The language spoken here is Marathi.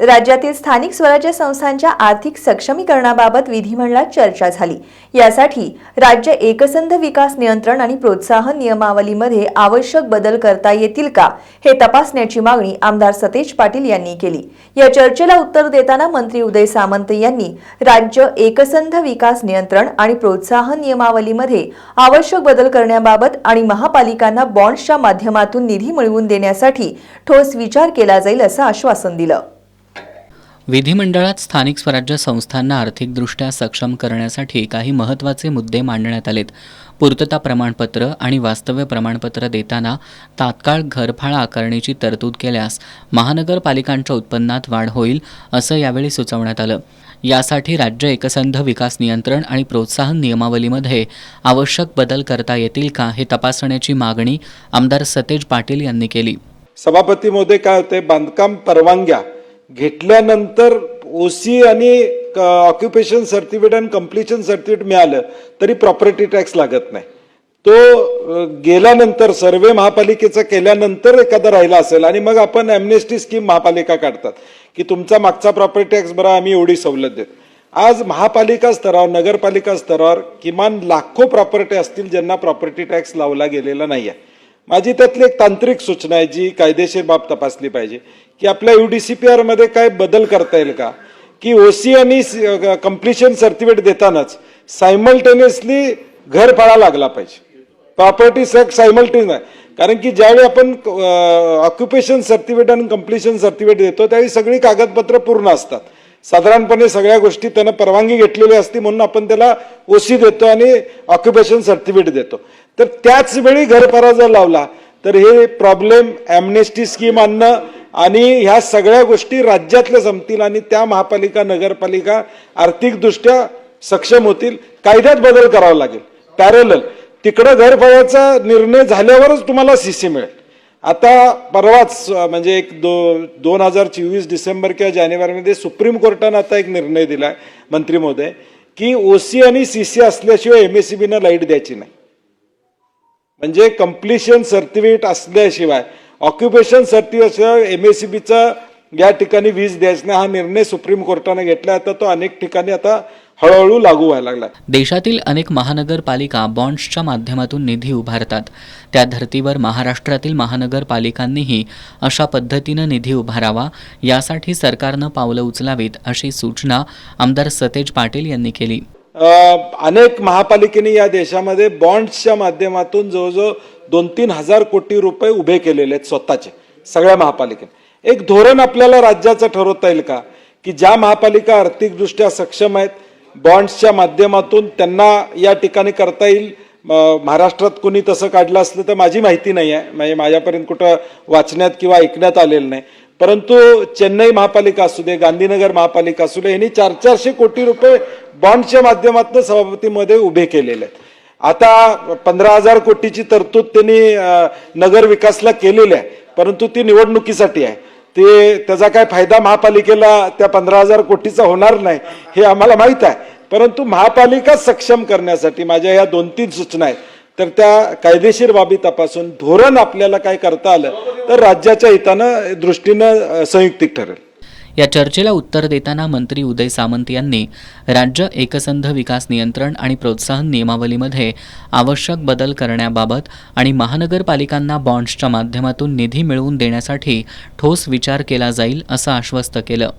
राज्यातील स्थानिक स्वराज्य संस्थांच्या आर्थिक सक्षमीकरणाबाबत विधिमंडळात चर्चा झाली। यासाठी राज्य एकसंध विकास नियंत्रण आणि प्रोत्साहन नियमावलीमध्ये आवश्यक बदल करता येतील का हे तपासण्याची मागणी आमदार सतेज पाटील यांनी केली। या चर्चेला उत्तर देताना मंत्री उदय सामंत यांनी राज्य एकसंध विकास नियंत्रण आणि प्रोत्साहन नियमावलीमध्ये आवश्यक बदल करण्याबाबत आणि महापालिकांना बॉन्ड्सच्या माध्यमातून निधी मिळवून देण्यासाठी ठोस विचार केला जाईल असं आश्वासन दिलं। विधिमंडळात स्थानिक स्वराज्य संस्थांना आर्थिकदृष्ट्या सक्षम करण्यासाठी काही महत्त्वाचे मुद्दे मांडण्यात आलेत। पूर्तता प्रमाणपत्र आणि वास्तव्य प्रमाणपत्र देताना तात्काळ घरफाळा आकारणीची तरतूद केल्यास महानगरपालिकांच्या उत्पन्नात वाढ होईल असं यावेळी सुचवण्यात आलं। यासाठी राज्य एकसंध विकास नियंत्रण आणि प्रोत्साहन नियमावलीमध्ये आवश्यक बदल करता येतील का हे तपासण्याची मागणी आमदार सतेज पाटील यांनी केली। सभापती महोदय, काय होते, बांधकाम परवानग्या घेतल्यानंतर ओसी आणि ऑक्युपेशन सर्टिफिकेट आणि कंप्लीशन सर्टिफिकेट मिळालं तरी प्रॉपर्टी टॅक्स लागत नाही। तो गेल्यानंतर सर्वे महापालिकेचा केल्यानंतर एखादा राहिला असेल आणि मग आपण ॲम्नेस्टी स्कीम महापालिका काढतात की तुमचा मागचा प्रॉपर्टी टॅक्स बरा आम्ही एवढी सवलत देतो। आज महापालिका स्तरावर, नगरपालिका स्तरावर किमान लाखो प्रॉपर्टी असतील ज्यांना प्रॉपर्टी टॅक्स लावला गेलेला नाही आहे। माझी त्यातली एक तांत्रिक सूचना आहे जी कायदेशीर बाब तपासली पाहिजे की आपल्या UDCPR मध्ये काय बदल करता येईल का, की ओसी आणि कंप्लीशन सर्टिफिकेट देतानाच सायमल्टेनियसली घरफाळा लागला पाहिजे, प्रॉपर्टी टॅक्स सायमल्टेनियस आहे। कारण की ज्यावेळी आपण ऑक्युपेशन सर्टिफिकेट आणि कंप्लीशन सर्टिफिकेट देतो त्यावेळी सगळी कागदपत्र पूर्ण असतात, साधारणपणे सगळ्या गोष्टी त्यानं परवानगी घेतलेली असते म्हणून आपण त्याला ओसी देतो आणि ऑक्युपेशन सर्टिफिकेट देतो। तर त्याच वेळी घरफाळा जर लावला तर हे प्रॉब्लेम ॲम्नेस्टी स्कीम आणणं आणि ह्या सगळ्या गोष्टी राज्यातल्या संपतील आणि त्या महापालिका नगरपालिका आर्थिकदृष्ट्या सक्षम होतील। कायद्यात बदल करावा लागेल। पॅरलल तिकडं घरफाळ्याचा निर्णय झाल्यावरच तुम्हाला CC मिळेल। आता परवाच म्हणजे 2024 डिसेंबर किंवा जानेवारीमध्ये सुप्रीम कोर्टानं आता एक निर्णय दिलाय मंत्री महोदय की OC आणि CC असल्याशिवाय MSEBनं लाईट द्यायची नाही। म्हणजे कंप्लीशन सर्टिफिकेट असल्याशिवाय, ऑक्युपेशन सर्टिफिकेट MSEBचा या ठिकाणी वीज द्यायचं नाही हा निर्णय सुप्रीम कोर्टाने घेतला। आता तो अनेक ठिकाणी आता हळूहळू लागू व्हायला लागला। देशातील अनेक महानगरपालिका बॉन्ड्सच्या माध्यमातून निधी उभारतात। त्या धर्तीवर महाराष्ट्रातील महानगरपालिकांनीही अशा पद्धतीनं निधी उभारावा यासाठी सरकारनं पावलं उचलावीत अशी सूचना आमदार सतेज पाटील यांनी केली। अनेक महापालिकेने या देशामध्ये बॉन्ड्सच्या माध्यमातून जवळजवळ 2-3 हजार कोटी रुपये उभे केलेले आहेत स्वतःचे सगळ्या महापालिकेने। एक धोरण आपल्याला राज्याचं ठरवता येईल का की ज्या महापालिका आर्थिकदृष्ट्या सक्षम आहेत बॉन्ड्सच्या माध्यमातून त्यांना या ठिकाणी करता येईल। महाराष्ट्रात कोणी तसं काढलं असलं तर माझी माहिती नाही आहे, म्हणजे माझ्यापर्यंत कुठं वाचण्यात किंवा ऐकण्यात आलेलं नाही। परंतु चेन्नई महापालिका असू दे, गांधीनगर महापालिका असू दे, यांनी 400 कोटी रुपये बॉन्डच्या माध्यमातून सभापतीमध्ये उभे केलेले आहेत। आता 15,000 कोटीची तरतूद त्यांनी नगर विकासला केलेली आहे, परंतु ती निवडणुकीसाठी आहे। त्याचा काय फायदा महापालिकेला त्या 15,000 कोटीचा होणार नाही हे आम्हाला माहीत आहे। परंतु महापालिका सक्षम करण्यासाठी माझ्या ह्या 2-3 सूचना आहेत। तर त्या कायदेशीर बाबी तपासून धोरण आपल्याला काय करता आलं तर राज्याच्या हितानं दृष्टीनं संयुक्तिक ठरेल। या चर्चेला उत्तर देताना मंत्री उदय सामंत यांनी राज्य एकसंध विकास नियंत्रण आणि प्रोत्साहन नियमावलीमध्ये आवश्यक बदल करण्याबाबत आणि महानगरपालिकांना बॉन्ड्सच्या माध्यमातून निधी मिळवून देण्यासाठी ठोस विचार केला जाईल असं आश्वस्त केलं।